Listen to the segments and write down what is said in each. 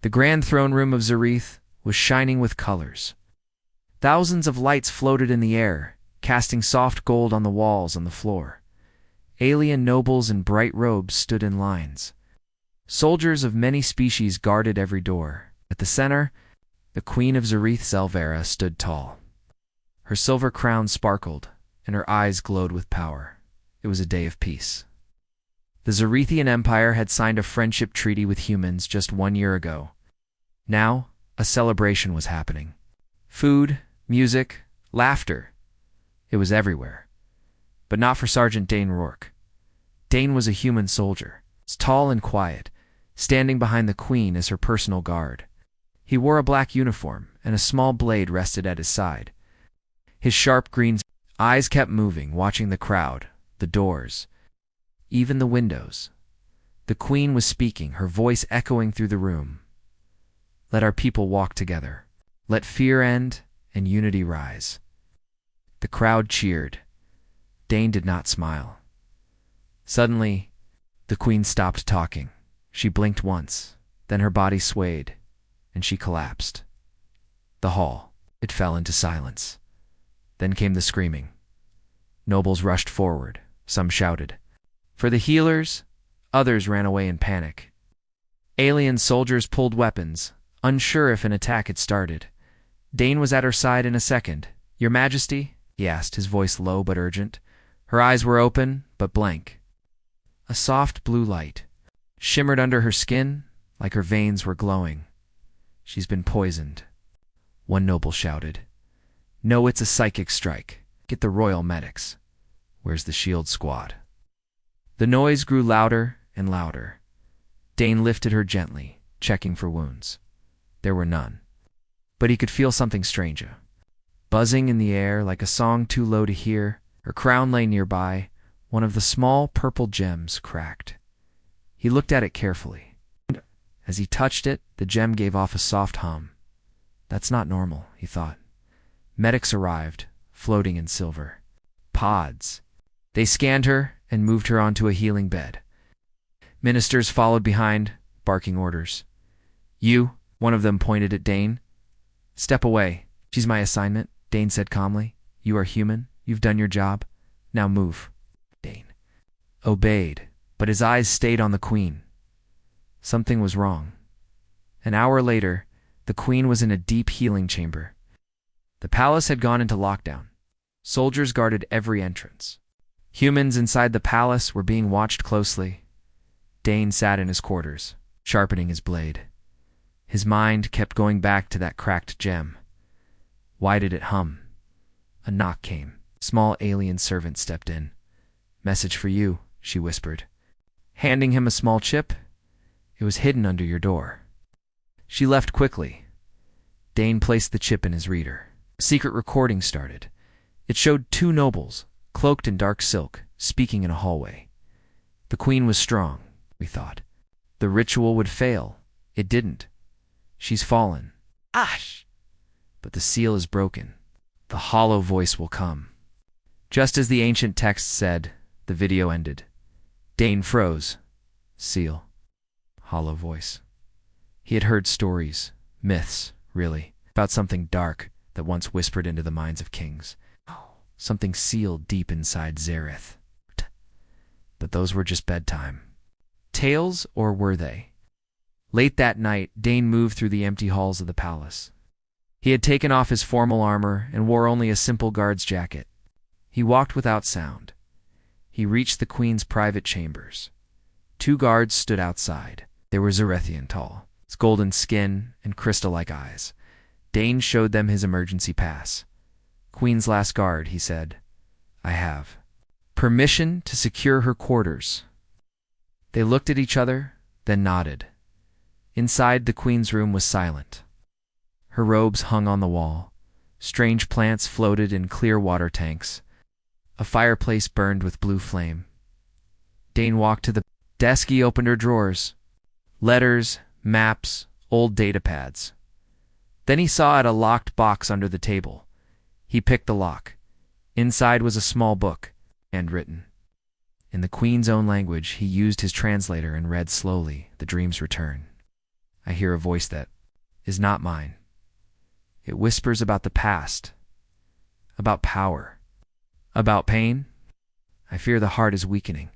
The grand throne room of Zareth was shining with colors. Thousands of lights floated in the air, casting soft gold on the walls and the floor. Alien nobles in bright robes stood in lines. Soldiers of many species guarded every door. At the center, the Queen of Zareth Zelvera stood tall. Her silver crown sparkled, and her eyes glowed with power. It was a day of peace. The Zarethian Empire had signed a friendship treaty with humans just 1 year ago. Now, a celebration was happening. Food, music, laughter. It was everywhere. But not for Sergeant Dane Rourke. Dane was a human soldier, tall and quiet, standing behind the Queen as her personal guard. He wore a black uniform, and a small blade rested at his side. His sharp green eyes kept moving, watching the crowd, the doors, even the windows. The Queen was speaking, her voice echoing through the room. Let our people walk together. Let fear end and unity rise. The crowd cheered. Dane did not smile. Suddenly, the Queen stopped talking. She blinked once, then her body swayed, and she collapsed. The hall, it fell into silence. Then came the screaming. Nobles rushed forward. Some shouted. For the healers, others ran away in panic. Alien soldiers pulled weapons, unsure if an attack had started. Dane was at her side in a second. Your Majesty? He asked, his voice low but urgent. Her eyes were open, but blank. A soft blue light shimmered under her skin, like her veins were glowing. She's been poisoned. One noble shouted. No, it's a psychic strike. Get the royal medics. Where's the shield squad? The noise grew louder and louder. Dane lifted her gently, checking for wounds. There were none. But he could feel something strange. Buzzing in the air like a song too low to hear. Her crown lay nearby. One of the small purple gems cracked. He looked at it carefully. As he touched it, the gem gave off a soft hum. That's not normal, he thought. Medics arrived, floating in silver. Pods. They scanned her and moved her onto a healing bed. Ministers followed behind, barking orders. You, one of them pointed at Dane. Step away. She's my assignment, Dane said calmly. You are human. You've done your job. Now move. Dane obeyed, but his eyes stayed on the Queen. Something was wrong. An hour later, the Queen was in a deep healing chamber. The palace had gone into lockdown. Soldiers guarded every entrance. Humans inside the palace were being watched closely. Dane sat in his quarters, sharpening his blade. His mind kept going back to that cracked gem. Why did it hum? A knock came. Small alien servant stepped in. Message for you, she whispered, handing him a small chip. It was hidden under your door. She left quickly. Dane placed the chip in his reader. A secret recording started. It showed 2 nobles, cloaked in dark silk, speaking in a hallway. The Queen was strong, we thought. The ritual would fail. It didn't. She's fallen. Ash! But the seal is broken. The hollow voice will come. Just as the ancient text said, the video ended. Dane froze. Seal. Hollow voice. He had heard stories, myths, really, about something dark that once whispered into the minds of kings. Something sealed deep inside Zareth. But those were just bedtime. Tales, or were they? Late that night, Dane moved through the empty halls of the palace. He had taken off his formal armor and wore only a simple guard's jacket. He walked without sound. He reached the Queen's private chambers. 2 guards stood outside. They were Zarethian tall, his golden skin and crystal-like eyes. Dane showed them his emergency pass. Queen's last guard, he said. I have permission to secure her quarters. They looked at each other, then nodded. Inside, the Queen's room was silent. Her robes hung on the wall. Strange plants floated in clear water tanks. A fireplace burned with blue flame. Dane walked to the desk. He opened her drawers. Letters, maps, old data pads. Then he saw a locked box under the table. He picked the lock. Inside was a small book, handwritten. In the Queen's own language, he used his translator and read slowly, The Dream's Return. I hear a voice that is not mine. It whispers about the past, about power, about pain. I fear the heart is weakening.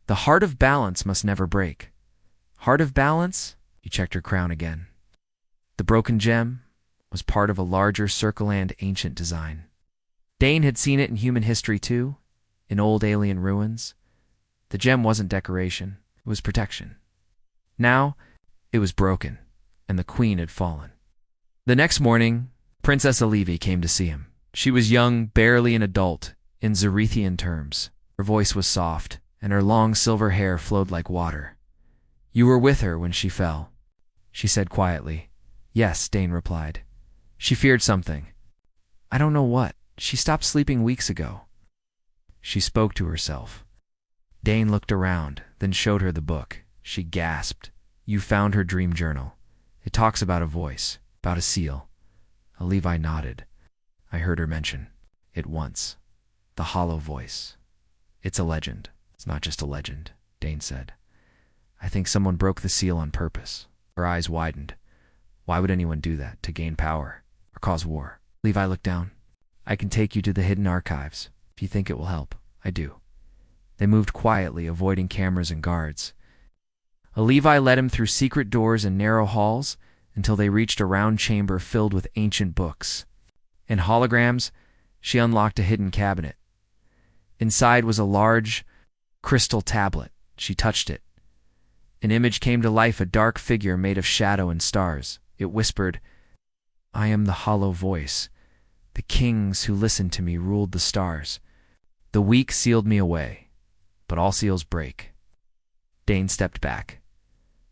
The heart of balance must never break. Heart of balance? You checked her crown again. The broken gem was part of a larger circle-and ancient design. Dane had seen it in human history too, in old alien ruins. The gem wasn't decoration, it was protection. Now, it was broken, and the queen had fallen. The next morning, Princess Alivi came to see him. She was young, barely an adult, in Zerethian terms. Her voice was soft, and her long silver hair flowed like water. "You were with her when she fell," she said quietly. "Yes," Dane replied. "She feared something. I don't know what. She stopped sleeping weeks ago." She spoke to herself. Dane looked around, then showed her the book. She gasped. "You found her dream journal. It talks about a voice, about a seal." Levi nodded. I heard her mention it once. The hollow voice. "It's a legend. It's not just a legend," Dane said. "I think someone broke the seal on purpose." Her eyes widened. Why would anyone do that? To gain power? Or cause war? Levi looked down. "I can take you to the hidden archives, if you think it will help." "I do." They moved quietly, avoiding cameras and guards. Levi led him through secret doors and narrow halls until they reached a round chamber filled with ancient books. In holograms, she unlocked a hidden cabinet. Inside was a large crystal tablet. She touched it. An image came to life, a dark figure made of shadow and stars. It whispered, "I am the hollow voice. The kings who listened to me ruled the stars. The weak sealed me away, but all seals break." Dane stepped back.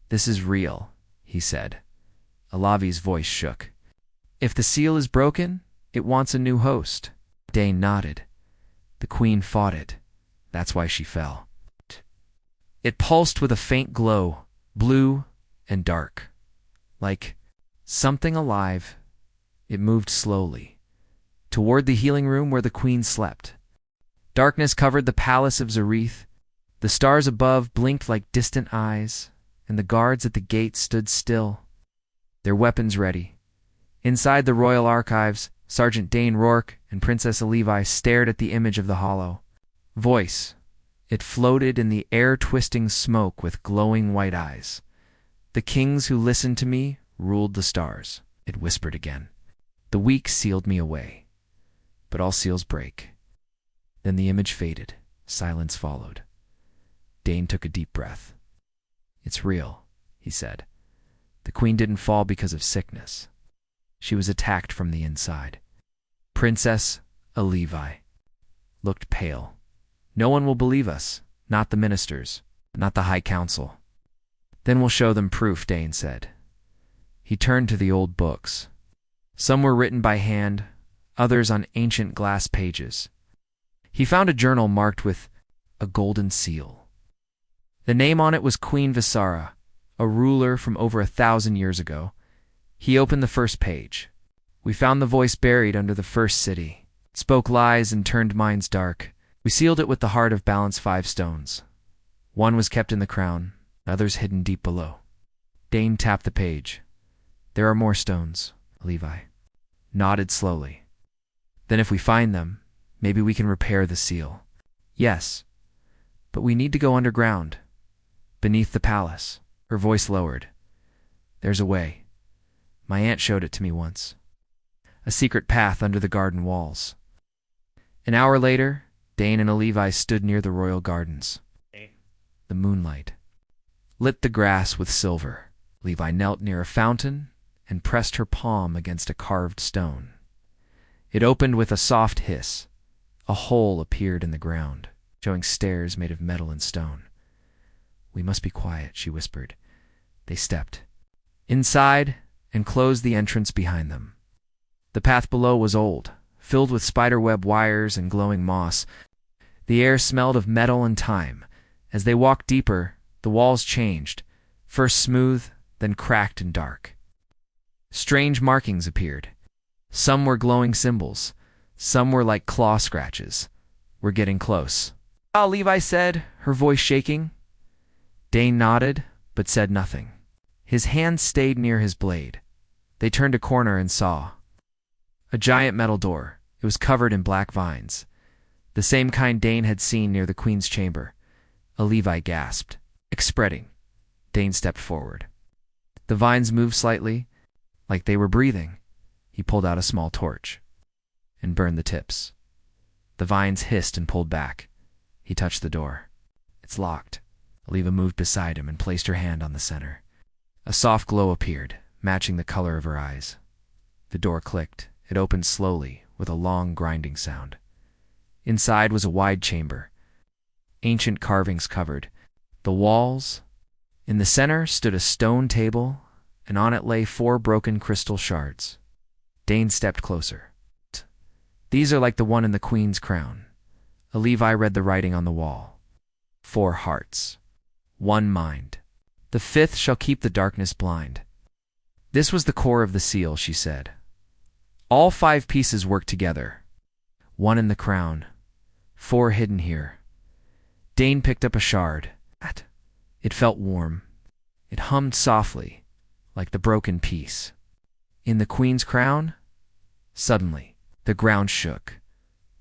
"This is real," he said. Alavi's voice shook. "If the seal is broken, it wants a new host." Dane nodded. "The queen fought it. That's why she fell." It pulsed with a faint glow, blue and dark. Like something alive, it moved slowly, toward the healing room where the queen slept. Darkness covered the palace of Zereth. The stars above blinked like distant eyes, and the guards at the gate stood still, their weapons ready. Inside the royal archives, Sergeant Dane Rourke and Princess Alivi stared at the image of the hollow voice. It floated in the air-twisting smoke with glowing white eyes. "The kings who listened to me ruled the stars," it whispered again. "The weak sealed me away, but all seals break." Then the image faded. Silence followed. Dane took a deep breath. "It's real," he said. "The queen didn't fall because of sickness. She was attacked from the inside." Princess Alivi looked pale. "No one will believe us, not the ministers, not the High Council." "Then we'll show them proof," Dane said. He turned to the old books. Some were written by hand, others on ancient glass pages. He found a journal marked with a golden seal. The name on it was Queen Visara, a ruler from over 1,000 years ago. He opened the first page. "We found the voice buried under the first city. It spoke lies and turned minds dark. We sealed it with the heart of balance 5 stones. One was kept in the crown, others hidden deep below." Dane tapped the page. "There are more stones," Levi nodded slowly. "Then if we find them, maybe we can repair the seal." "Yes, but we need to go underground, beneath the palace." Her voice lowered. "There's a way. My aunt showed it to me once. A secret path under the garden walls." An hour later, Dane and Levi stood near the royal gardens. The moonlight lit the grass with silver. Levi knelt near a fountain and pressed her palm against a carved stone. It opened with a soft hiss. A hole appeared in the ground, showing stairs made of metal and stone. "We must be quiet," she whispered. They stepped inside and closed the entrance behind them. The path below was old, filled with spiderweb wires and glowing moss. The air smelled of metal and time. As they walked deeper, the walls changed, first smooth, then cracked and dark. Strange markings appeared. Some were glowing symbols. Some were like claw scratches. "We're getting close," Levi said, her voice shaking. Dane nodded, but said nothing. His hand stayed near his blade. They turned a corner and saw a giant metal door. It was covered in black vines, the same kind Dane had seen near the Queen's chamber. A Levi gasped. Spreading. Dane stepped forward. The vines moved slightly, like they were breathing. He pulled out a small torch and burned the tips. The vines hissed and pulled back. He touched the door. It's locked. Aliva moved beside him and placed her hand on the center. A soft glow appeared, matching the color of her eyes. The door clicked. It opened slowly, with a long grinding sound. Inside was a wide chamber. Ancient carvings covered the walls. In the center stood a stone table, and on it lay 4 broken crystal shards. Dane stepped closer. These are like the one in the Queen's crown. A Levi read the writing on the wall. 4 hearts. 1 mind. The 5th shall keep the darkness blind. This was the core of the seal, she said. All 5 pieces worked together. 1 in the crown. 4 hidden here. Dane picked up a shard. It felt warm. It hummed softly, like the broken piece. In the Queen's crown? Suddenly, the ground shook.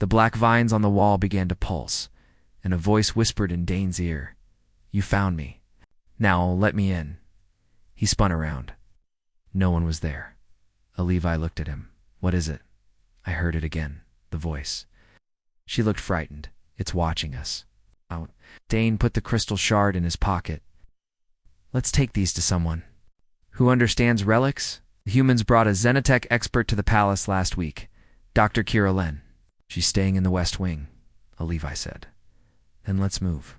The black vines on the wall began to pulse, and a voice whispered in Dane's ear, "You found me. Now let me in." He spun around. No one was there. A Levi looked at him. "What is it?" "I heard it again, the voice." She looked frightened. "It's watching us." Out. Dane put the crystal shard in his pocket. "Let's take these to someone who understands relics." The humans brought a Xenotech expert to the palace last week, Dr. Kira Len. "She's staying in the West Wing," a Levi said. "Then let's move."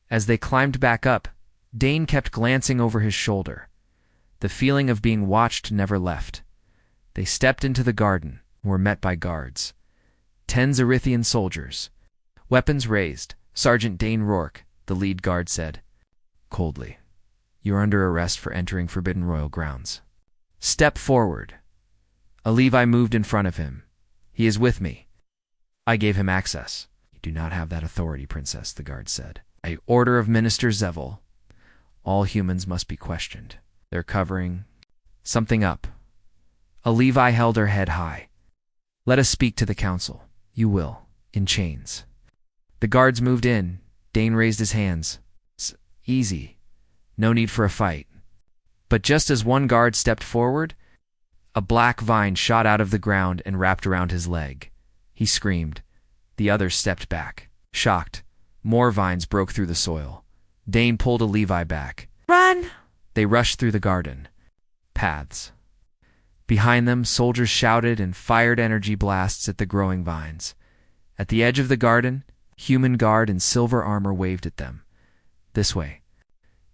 As they climbed back up, Dane kept glancing over his shoulder. The feeling of being watched never left. They stepped into the garden and were met by guards. 10 Zerithian soldiers, weapons raised. "Sergeant Dane Rourke," the lead guard said, coldly. "You are under arrest for entering forbidden royal grounds. Step forward." A Levi moved in front of him. "He is with me. I gave him access." "You do not have that authority, Princess," the guard said. "By order of Minister Zevel, all humans must be questioned." "They're covering something up." A Levi held her head high. "Let us speak to the council." "You will, in chains." The guards moved in. Dane raised his hands. "Easy. No need for a fight." But just as one guard stepped forward, a black vine shot out of the ground and wrapped around his leg. He screamed. The others stepped back, shocked. More vines broke through the soil. Dane pulled a Levi back. "Run!" They rushed through the garden. Paths. Behind them, soldiers shouted and fired energy blasts at the growing vines. At the edge of the garden, human guard in silver armor waved at them. "This way."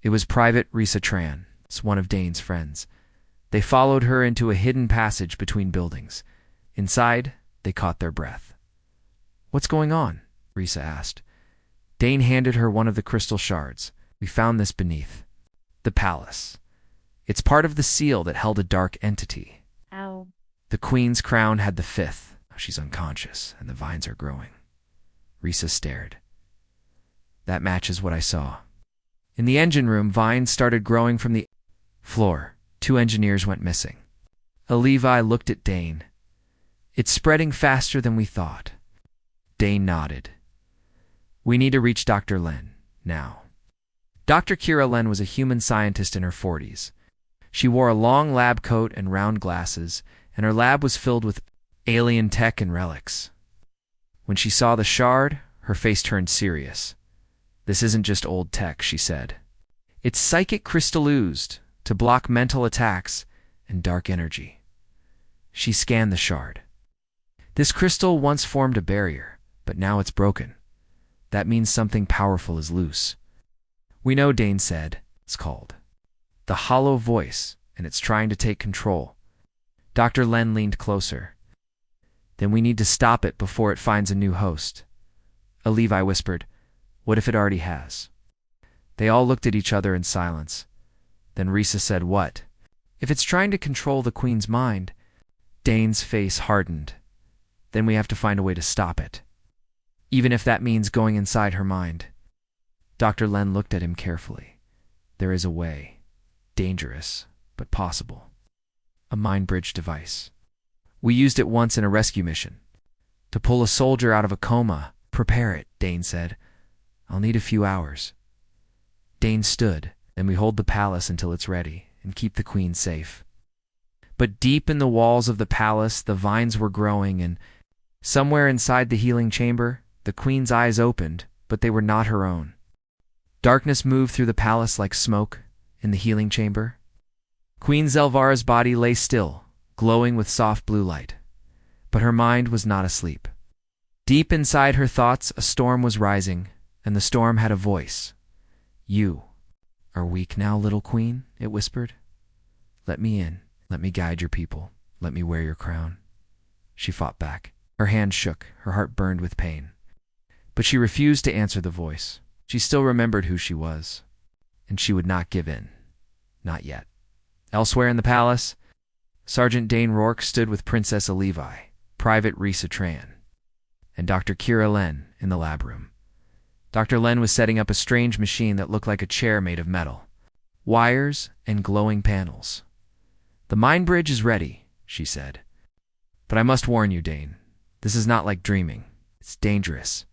It was Private Risa Tran, one of Dane's friends. They followed her into a hidden passage between buildings. Inside, they caught their breath. "What's going on?" Risa asked. Dane handed her one of the crystal shards. "We found this beneath the palace. It's part of the seal that held a dark entity." Ow. "The Queen's crown had the 5th. She's unconscious, and the vines are growing." Risa stared. "That matches what I saw." In the engine room, vines started growing from the floor. 2 engineers went missing. A Levi looked at Dane. "It's spreading faster than we thought." Dane nodded. "We need to reach Dr. Len, now." Dr. Kira Len was a human scientist in her 40s. She wore a long lab coat and round glasses, and her lab was filled with alien tech and relics. When she saw the shard, her face turned serious. "This isn't just old tech," she said. "It's psychic crystal oozed to block mental attacks and dark energy." She scanned the shard. "This crystal once formed a barrier, but now it's broken. That means something powerful is loose." "We know," Dane said. "It's called the Hollow Voice, and it's trying to take control." Dr. Len leaned closer. "Then we need to stop it before it finds a new host." A Levi whispered, "What if it already has?" They all looked at each other in silence. Then Risa said, "What? If it's trying to control the Queen's mind?" Dane's face hardened. "Then we have to find a way to stop it. Even if that means going inside her mind." Dr. Len looked at him carefully. "There is a way." Dangerous, but possible. A mind bridge device. We used it once in a rescue mission. To pull a soldier out of a coma. Prepare it, Dane said. I'll need a few hours. Dane stood. Then we hold the palace until it's ready and keep the queen safe. But deep in the walls of the palace, the vines were growing, and somewhere inside the healing chamber, the queen's eyes opened, but they were not her own. Darkness moved through the palace like smoke in the healing chamber. Queen Zelvara's body lay still, glowing with soft blue light. But her mind was not asleep. Deep inside her thoughts, a storm was rising, and the storm had a voice. You are weak now, little queen, it whispered. Let me in. Let me guide your people. Let me wear your crown. She fought back. Her hand shook. Her heart burned with pain. But she refused to answer the voice. She still remembered who she was. And she would not give in. Not yet. Elsewhere in the palace, Sergeant Dane Rourke stood with Princess Levi, Private Risa Tran, and Dr. Kira Len in the lab room. Dr. Len was setting up a strange machine that looked like a chair made of metal. Wires and glowing panels. The mind bridge is ready, she said. But I must warn you, Dane, this is not like dreaming. It's dangerous.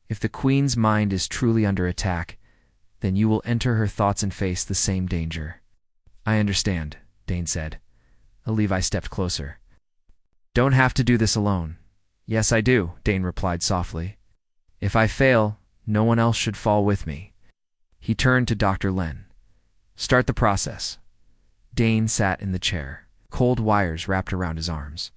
If the queen's mind is truly under attack, then you will enter her thoughts and face the same danger. I understand, Dane said. Levi stepped closer. Don't have to do this alone. Yes, I do, Dane replied softly. If I fail, no one else should fall with me. He turned to Dr. Len. Start the process. Dane sat in the chair, cold wires wrapped around his arms.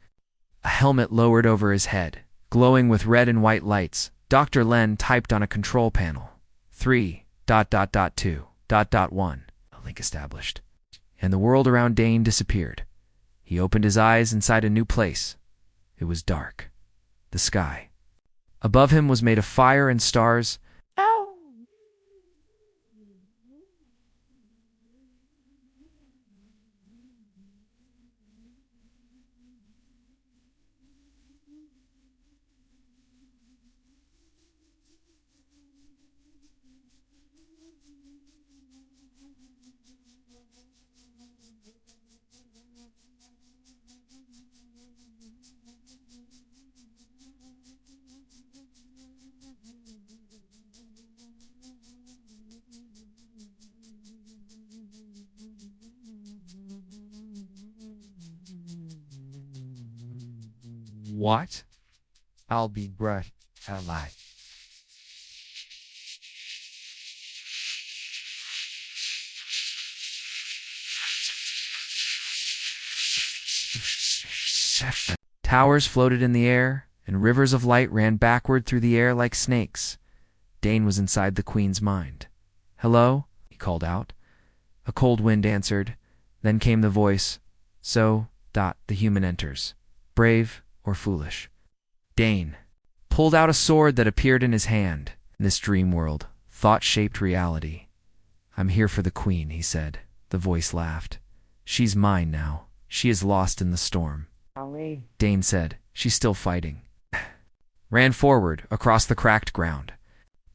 A helmet lowered over his head, glowing with red and white lights. Dr. Len typed on a control panel. 3.2.1. A link established. And the world around Dane disappeared. He opened his eyes inside a new place. It was dark. The sky. Above him was made of fire and stars. What? I'll be brushed alive. Towers floated in the air, and rivers of light ran backward through the air like snakes. Dane was inside the queen's mind. Hello? He called out. A cold wind answered. Then came the voice. So, the human enters. Brave or foolish. Dane pulled out a sword that appeared in his hand. In this dream world, thought shaped reality. I'm here for the queen, he said. The voice laughed. She's mine now. She is lost in the storm. Dane said. She's still fighting. Ran forward across the cracked ground.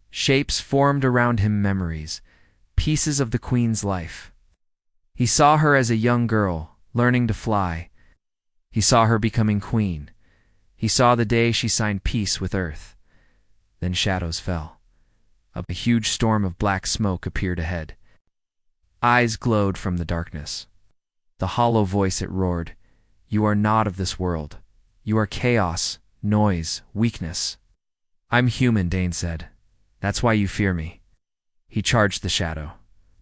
Shapes formed around him, memories, pieces of the queen's life. He saw her as a young girl, learning to fly. He saw her becoming queen. He saw the day she signed peace with Earth. Then shadows fell. A huge storm of black smoke appeared ahead. Eyes glowed from the darkness. The hollow voice it roared. You are not of this world. You are chaos, noise, weakness. I'm human, Dane said. That's why you fear me. He charged the shadow.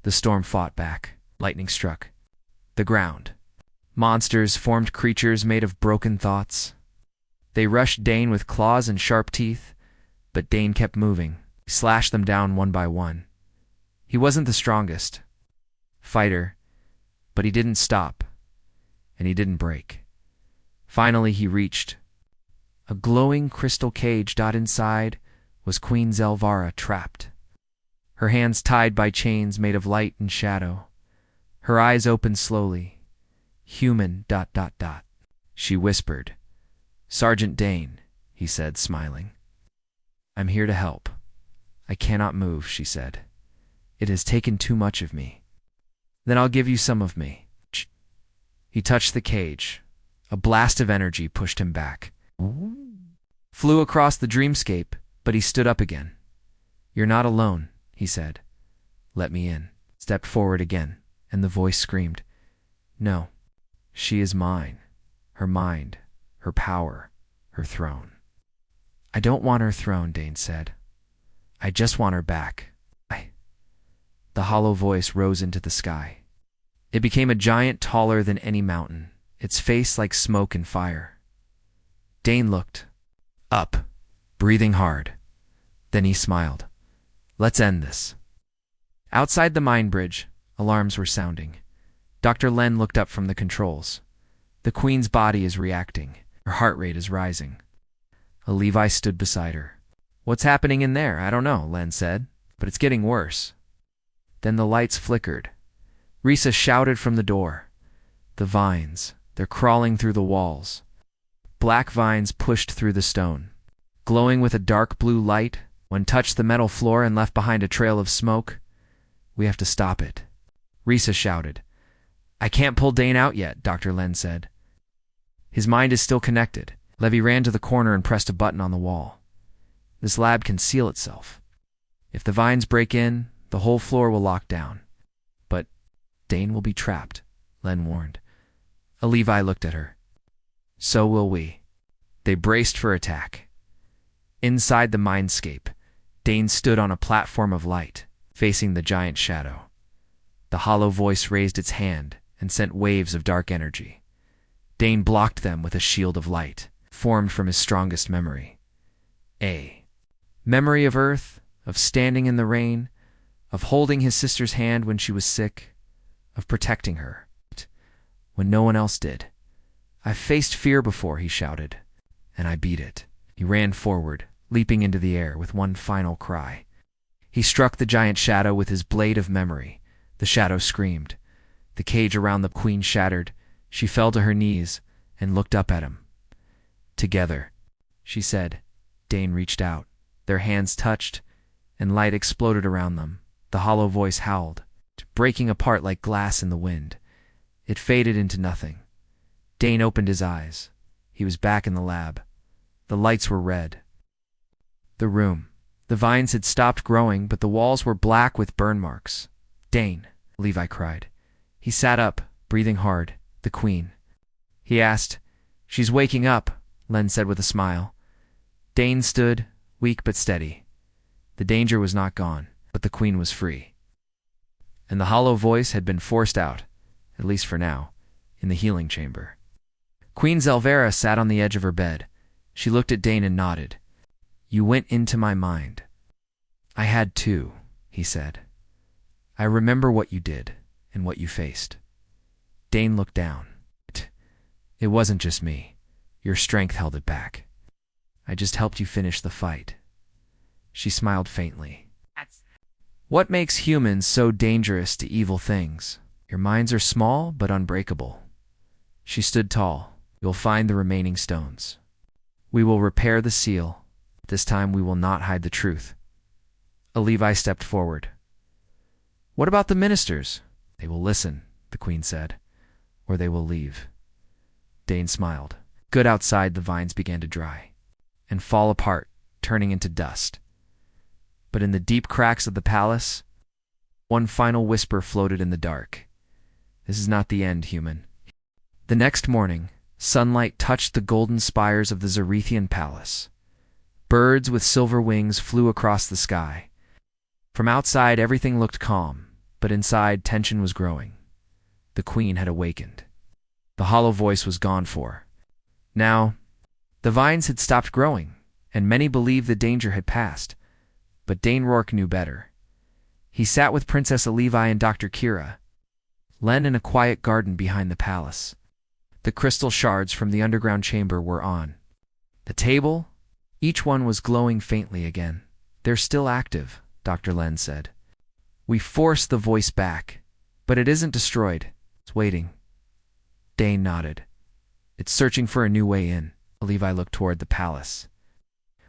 The storm fought back. Lightning struck. The ground. Monsters formed creatures made of broken thoughts. They rushed Dane with claws and sharp teeth, but Dane kept moving. He slashed them down one by one. He wasn't the strongest fighter, but he didn't stop, and he didn't break. Finally, he reached a glowing crystal cage. Inside was Queen Zelvara, trapped. Her hands tied by chains made of light and shadow. Her eyes opened slowly. Human, She whispered. Sergeant Dane, he said, smiling. I'm here to help. I cannot move, she said. It has taken too much of me. Then I'll give you some of me. He touched the cage. A blast of energy pushed him back. Flew across the dreamscape, but he stood up again. You're not alone, he said. Let me in. Stepped forward again, and the voice screamed. No, she is mine. Her mind, her power, her throne. I don't want her throne, Dane said. I just want her back. The hollow voice rose into the sky. It became a giant taller than any mountain, its face like smoke and fire. Dane looked up, breathing hard. Then he smiled. Let's end this. Outside the mine bridge, alarms were sounding. Dr. Len looked up from the controls. The Queen's body is reacting. Her heart rate is rising. A Levi stood beside her. What's happening in there? I don't know, Len said, but it's getting worse. Then the lights flickered. Risa shouted from the door. The vines, they're crawling through the walls. Black vines pushed through the stone. Glowing with a dark blue light, one touched the metal floor and left behind a trail of smoke. We have to stop it. Risa shouted. I can't pull Dane out yet, Dr. Len said. His mind is still connected. Levi ran to the corner and pressed a button on the wall. This lab can seal itself. If the vines break in, the whole floor will lock down. But Dane will be trapped, Len warned. A Levi looked at her. So will we. They braced for attack. Inside the mindscape, Dane stood on a platform of light, facing the giant shadow. The hollow voice raised its hand and sent waves of dark energy. Dane blocked them with a shield of light, formed from his strongest memory. A memory of Earth, of standing in the rain, of holding his sister's hand when she was sick, of protecting her, when no one else did. I've faced fear before, he shouted, and I beat it. He ran forward, leaping into the air with one final cry. He struck the giant shadow with his blade of memory. The shadow screamed. The cage around the Queen shattered. She fell to her knees and looked up at him. Together, she said. Dane reached out. Their hands touched, and light exploded around them. The hollow voice howled, breaking apart like glass in the wind. It faded into nothing. Dane opened his eyes. He was back in the lab. The lights were red. The room. The vines had stopped growing, but the walls were black with burn marks. Dane, Levi cried. He sat up, breathing hard. The Queen. He asked. She's waking up, Len said with a smile. Dane stood, weak but steady. The danger was not gone, but the Queen was free. And the hollow voice had been forced out, at least for now, in the healing chamber. Queen Zelvera sat on the edge of her bed. She looked at Dane and nodded. You went into my mind. I had too, he said. I remember what you did and what you faced. Dane looked down. It wasn't just me. Your strength held it back. I just helped you finish the fight. She smiled faintly. What makes humans so dangerous to evil things? Your minds are small but unbreakable. She stood tall. You'll find the remaining stones. We will repair the seal. This time we will not hide the truth. A Levi stepped forward. What about the ministers? They will listen, the Queen said, or they will leave. Dane smiled. Good outside, the vines began to dry and fall apart, turning into dust. But in the deep cracks of the palace, one final whisper floated in the dark. This is not the end, human. The next morning, sunlight touched the golden spires of the Zarethian palace. Birds with silver wings flew across the sky. From outside, everything looked calm, but inside, tension was growing. The Queen had awakened. The hollow voice was gone for. Now, the vines had stopped growing, and many believed the danger had passed. But Dane Rourke knew better. He sat with Princess Levi and Dr. Kira, Len in a quiet garden behind the palace. The crystal shards from the underground chamber were on the table. Each one was glowing faintly again. They're still active, Dr. Len said. We forced the voice back, but it isn't destroyed. It's waiting. Dane nodded. It's searching for a new way in. Levi looked toward the palace.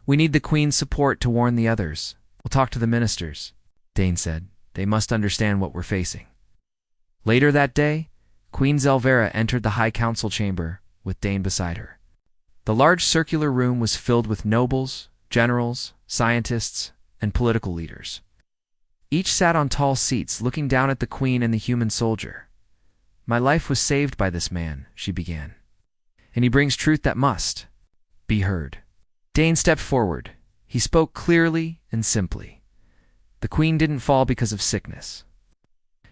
We need the Queen's support to warn the others. We'll talk to the ministers, Dane said. They must understand what we're facing. Later that day, Queen Zelvera entered the High Council chamber with Dane beside her. The large circular room was filled with nobles, generals, scientists, and political leaders. Each sat on tall seats looking down at the queen and the human soldier. "My life was saved by this man," she began. "And he brings truth that must be heard." Dane stepped forward. He spoke clearly and simply. The queen didn't fall because of sickness.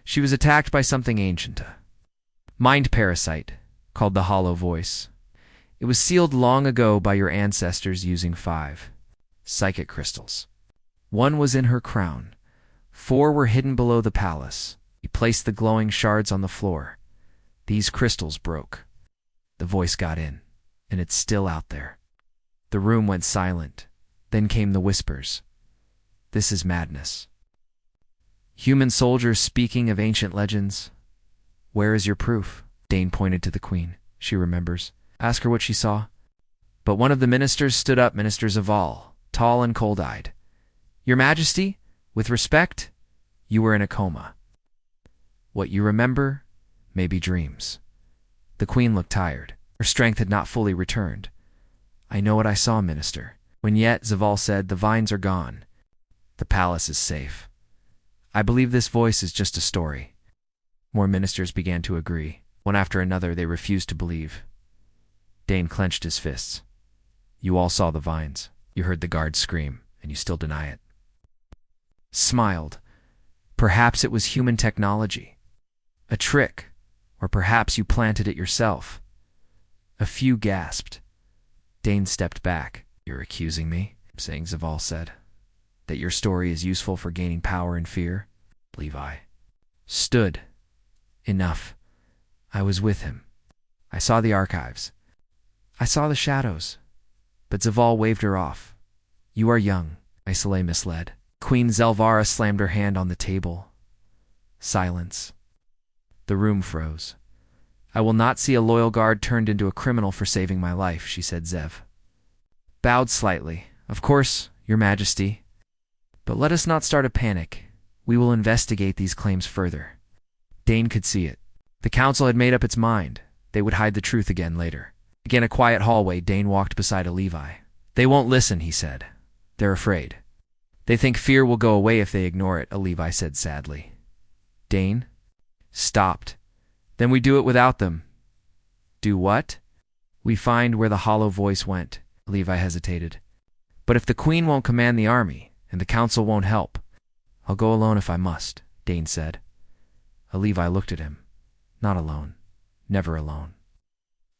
She was attacked by something ancient, a mind parasite, called the Hollow Voice. It was sealed long ago by your ancestors using 5 psychic crystals. 1 was in her crown. 4 were hidden below the palace. He placed the glowing shards on the floor. These crystals broke. The voice got in, and it's still out there. The room went silent. Then came the whispers. "This is madness. Human soldiers speaking of ancient legends. Where is your proof?" Dane pointed to the queen. "She remembers. Ask her what she saw." But one of the ministers stood up, Minister Zaval, tall and cold-eyed. "Your Majesty, with respect, you were in a coma. What you remember may be dreams." The queen looked tired. Her strength had not fully returned. "I know what I saw, Minister." When yet, Zaval said, "The vines are gone. The palace is safe. I believe this voice is just a story." More ministers began to agree. One after another, they refused to believe. Dane clenched his fists. "You all saw the vines. You heard the guards scream, and you still deny it." Smiled. "Perhaps it was human technology. A trick. Or perhaps you planted it yourself." A few gasped. Dane stepped back. "You're accusing me," Zaval said, "that your story is useful for gaining power and fear?" Levi stood. "Enough. I was with him. I saw the archives. I saw the shadows." But Zaval waved her off. "You are young," Isolé misled. Queen Zelvara slammed her hand on the table. Silence. The room froze. "I will not see a loyal guard turned into a criminal for saving my life," she said. Zev bowed slightly. "Of course, Your Majesty. But let us not start a panic. We will investigate these claims further." Dane could see it. The council had made up its mind. They would hide the truth again later. Again, a quiet hallway, Dane walked beside a Levi. "They won't listen," he said. "They're afraid. They think fear will go away if they ignore it," a Levi said sadly. Dane stopped. "Then we do it without them." "Do what?" "We find where the hollow voice went." Levi hesitated. "But if the queen won't command the army, and the council won't help, I'll go alone if I must," Dane said. A Levi looked at him. Not alone. Never alone.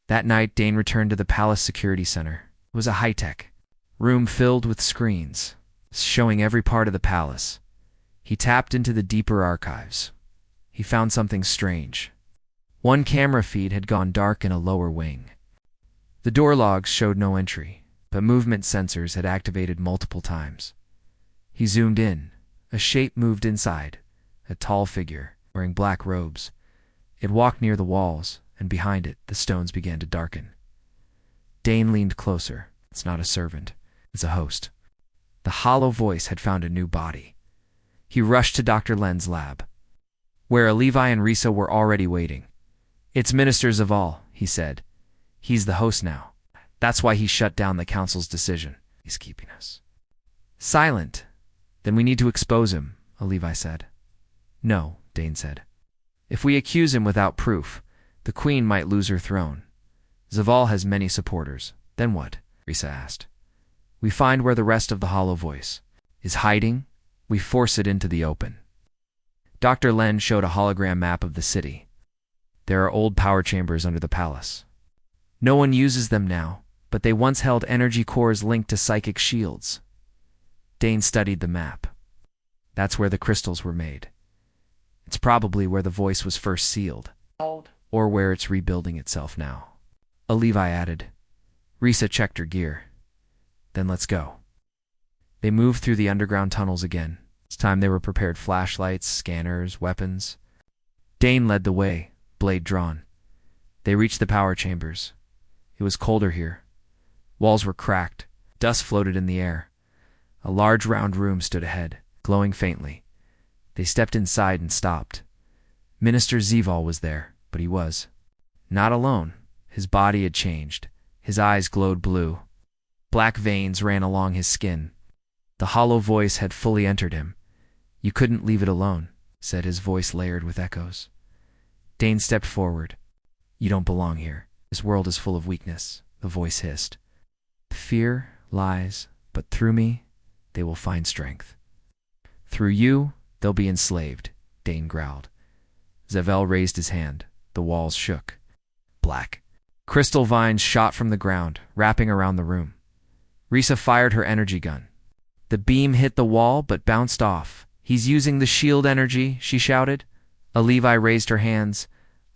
That night, Dane returned to the palace security center. It was a high-tech room filled with screens, showing every part of the palace. He tapped into the deeper archives. He found something strange. One camera feed had gone dark in a lower wing. The door logs showed no entry, but movement sensors had activated multiple times. He zoomed in. A shape moved inside, a tall figure, wearing black robes. It walked near the walls, and behind it, the stones began to darken. Dane leaned closer. "It's not a servant. It's a host." The hollow voice had found a new body. He rushed to Dr. Len's lab, where Levi and Risa were already waiting. "It's Minister Zaval," he said. "He's the host now. That's why he shut down the council's decision. He's keeping us silent." "Then we need to expose him," a Levi said. "No," Dane said. "If we accuse him without proof, the queen might lose her throne. Zaval has many supporters." "Then what?" Risa asked. "We find where the rest of the hollow voice is hiding. We force it into the open." Dr. Len showed a hologram map of the city. There are old power chambers under the palace. No one uses them now, but they once held energy cores linked to psychic shields. Dane studied the map. That's where the crystals were made. It's probably where the voice was first sealed, or where it's rebuilding itself now. A Levi added. Risa checked her gear. "Then let's go." They moved through the underground tunnels again. This time they were prepared flashlights, scanners, weapons. Dane led the way, blade drawn. They reached the power chambers. It was colder here. Walls were cracked. Dust floated in the air. A large round room stood ahead, glowing faintly. They stepped inside and stopped. Minister Zeval was there, but he was not alone. His body had changed. His eyes glowed blue. Black veins ran along his skin. The hollow voice had fully entered him. "You couldn't leave it alone," said his voice layered with echoes. Dane stepped forward. "You don't belong here. This world is full of weakness," the voice hissed. "Fear, lies, but through me, they will find strength." "Through you, they'll be enslaved," Dane growled. Zeval raised his hand. The walls shook. Black. Crystal vines shot from the ground, wrapping around the room. Risa fired her energy gun. The beam hit the wall but bounced off. "He's using the shield energy," she shouted. A Levi raised her hands.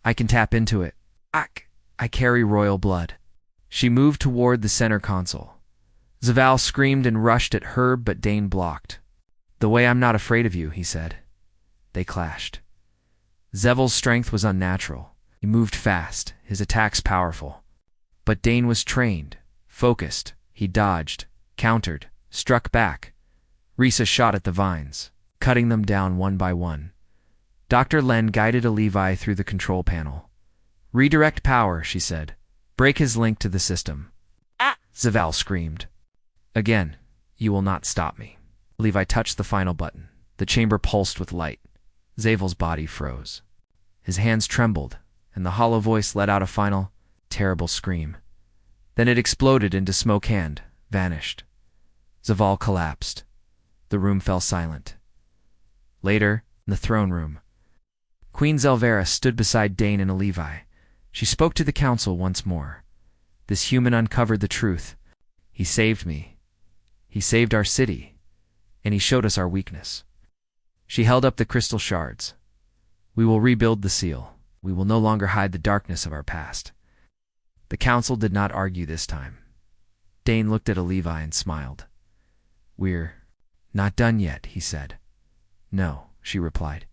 "I can tap into it. I carry royal blood." She moved toward the center console. Zeval screamed and rushed at Herb, but Dane blocked. "The way I'm not afraid of you," he said. They clashed. Zeval's strength was unnatural. He moved fast, his attacks powerful. But Dane was trained, focused. He dodged, countered, struck back. Risa shot at the vines, cutting them down one by one. Dr. Len guided a Levi through the control panel. "Redirect power," she said. "Break his link to the system." Zeval screamed. "Again, you will not stop me." Levi touched the final button. The chamber pulsed with light. Zeval's body froze. His hands trembled, and the hollow voice let out a final, terrible scream. Then it exploded into smoke and vanished. Zeval collapsed. The room fell silent. Later, in the throne room, Queen Zelvera stood beside Dane and a Levi. She spoke to the council once more. This human uncovered the truth. "He saved me. He saved our city. And he showed us our weakness." She held up the crystal shards. "We will rebuild the seal. We will no longer hide the darkness of our past." The council did not argue this time. Dane looked at a Levi and smiled. "We're not done yet," he said. "No," she replied.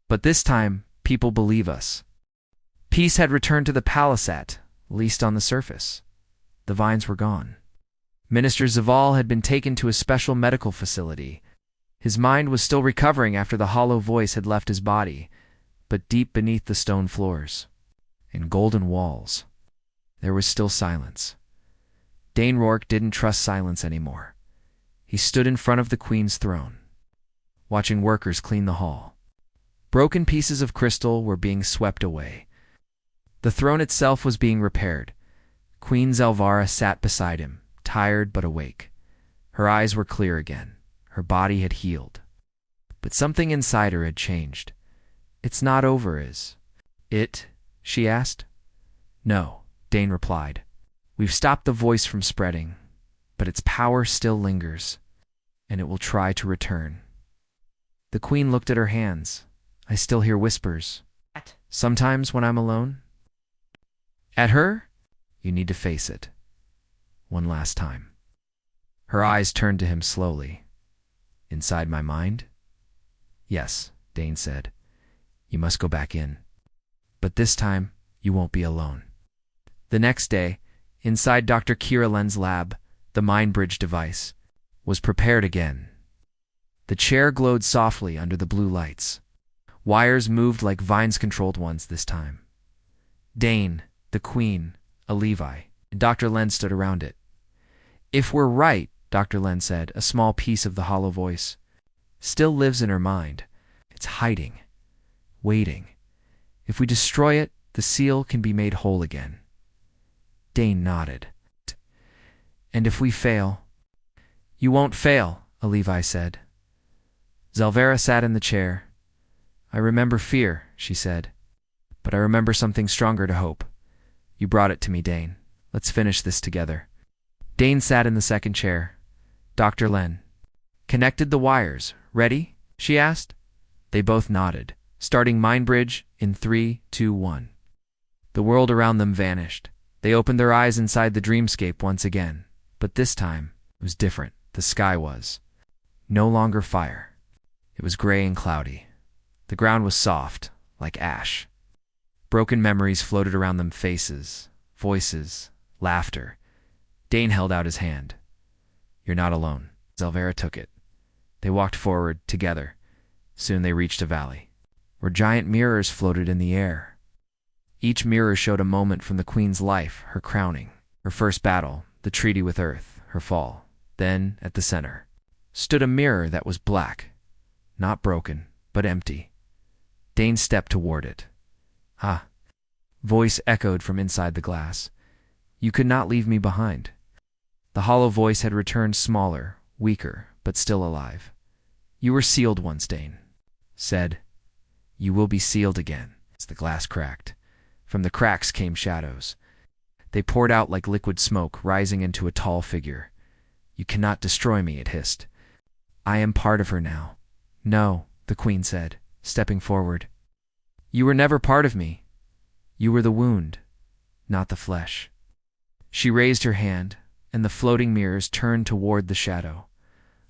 "But this time, people believe us." Peace had returned to the palace at least on the surface. The vines were gone. Minister Zeval had been taken to a special medical facility. His mind was still recovering after the hollow voice had left his body, but deep beneath the stone floors and golden walls, there was still silence. Dane Rourke didn't trust silence anymore. He stood in front of the Queen's throne, watching workers clean the hall. Broken pieces of crystal were being swept away. The throne itself was being repaired. Queen Zelvara sat beside him, tired but awake. Her eyes were clear again. Her body had healed. But something inside her had changed. "It's not over, is it?" she asked. "No," Dane replied. "We've stopped the voice from spreading, but its power still lingers, and it will try to return." The Queen looked at her hands. "I still hear whispers. Sometimes when I'm alone." "At her? You need to face it. One last time." Her eyes turned to him slowly. "Inside my mind?" "Yes," Dane said. "You must go back in. But this time, you won't be alone." The next day, inside Dr. Kira Len's lab, the mind bridge device was prepared again. The chair glowed softly under the blue lights. Wires moved like vines-controlled ones this time. Dane, the Queen, a Levi, and Dr. Len stood around it. "If we're right," Dr. Len said, a small piece of the hollow voice still lives in her mind. "It's hiding, waiting. If we destroy it, the seal can be made whole again." Dane nodded. "And if we fail?" "You won't fail," a Levi said. Zelvera sat in the chair. "I remember fear," she said, "but I remember something stronger to hope. You brought it to me, Dane. Let's finish this together." Dane sat in the second chair. Dr. Len connected the wires. "Ready?" she asked. They both nodded, starting mind bridge in 3, 2, 1. The world around them vanished. They opened their eyes inside the dreamscape once again, but this time it was different. The sky was no longer fire. It was gray and cloudy. The ground was soft, like ash. Broken memories floated around them, faces, voices, laughter. Dane held out his hand. "You're not alone." Zelvera took it. They walked forward, together. Soon they reached a valley, where where giant mirrors floated in the air. Each mirror showed a moment from the queen's life, her crowning, her first battle, the treaty with Earth, her fall. Then, at the center, stood a mirror that was black, not broken, but empty. Dane stepped toward it. "Ah," voice echoed from inside the glass. "You could not leave me behind." The hollow voice had returned, smaller, weaker, but still alive. "You were sealed once, Dane," said. "You will be sealed again." As the glass cracked, from the cracks came shadows. They poured out like liquid smoke, rising into a tall figure. "You cannot destroy me," it hissed. "I am part of her now." "No," the queen said, stepping forward. "You were never part of me. You were the wound, not the flesh." She raised her hand, and the floating mirrors turned toward the shadow.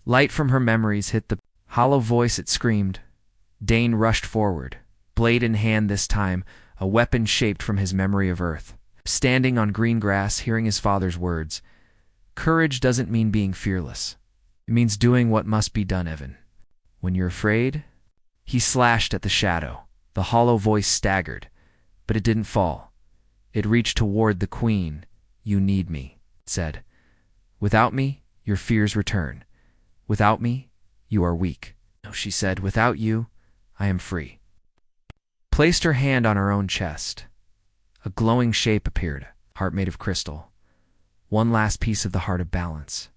Light from her memories hit the hollow voice. It screamed. Dane rushed forward, blade in hand this time, a weapon shaped from his memory of Earth. Standing on green grass, hearing his father's words, "Courage doesn't mean being fearless. It means doing what must be done, Evan. When you're afraid..." He slashed at the shadow. The hollow voice staggered, but it didn't fall. It reached toward the queen. "You need me," it said. "Without me, your fears return. Without me, you are weak." "No," she said. "Without you, I am free." Placed her hand on her own chest. A glowing shape appeared, a heart made of crystal. One last piece of the heart of balance.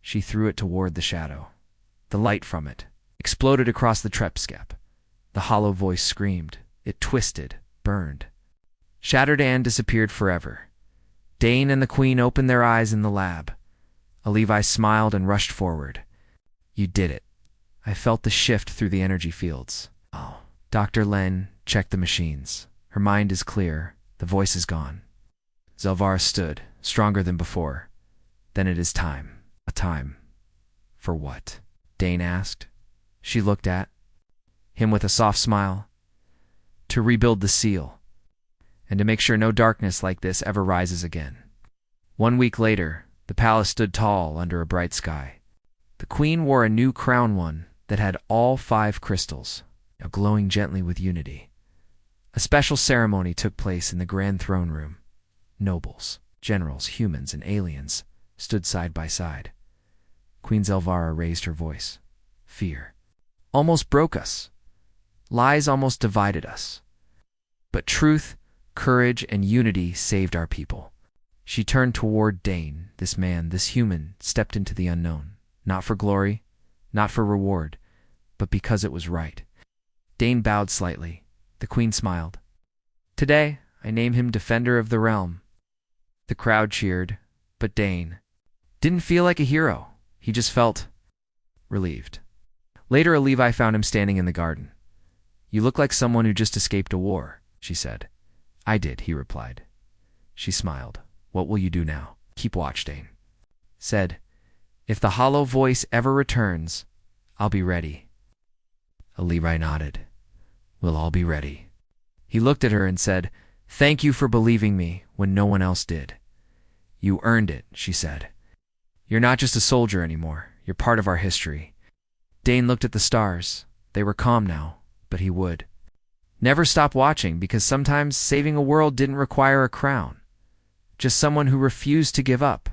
She threw it toward the shadow. The light from it exploded across the trepscape. The hollow voice screamed. It twisted, burned, shattered, and disappeared forever. Dane and the queen opened their eyes in the lab. Levi smiled and rushed forward. "You did it." I felt the shift through the energy fields. "Oh." Dr. Len checked the machines. "Her mind is clear. The voice is gone." Zelvara stood, stronger than before. "Then it is time." "A time? For what?" Dane asked. She looked at him with a soft smile. "To rebuild the seal, and to make sure no darkness like this ever rises again." 1 week later, the palace stood tall under a bright sky. The queen wore a new crown, one that had all 5 crystals, glowing gently with unity. A special ceremony took place in the grand throne room. Nobles, generals, humans, and aliens stood side by side. Queen Zelvara raised her voice. "Fear almost broke us. Lies almost divided us. But truth, courage, and unity saved our people." She turned toward Dane. This man, this human, stepped into the unknown. Not for glory, not for reward, but because it was right. Dane bowed slightly. The queen smiled. "Today, I name him Defender of the Realm." The crowd cheered, but Dane didn't feel like a hero. He just felt relieved. Later, Levi found him standing in the garden. "You look like someone who just escaped a war," she said. "I did," he replied. She smiled. "What will you do now?" "Keep watch," Dane said. "If the hollow voice ever returns, I'll be ready." Levi nodded. "We'll all be ready." He looked at her and said, "Thank you for believing me when no one else did." "You earned it," she said. "You're not just a soldier anymore. You're part of our history." Dane looked at the stars. They were calm now, but he would never stop watching, because sometimes saving a world didn't require a crown. Just someone who refused to give up.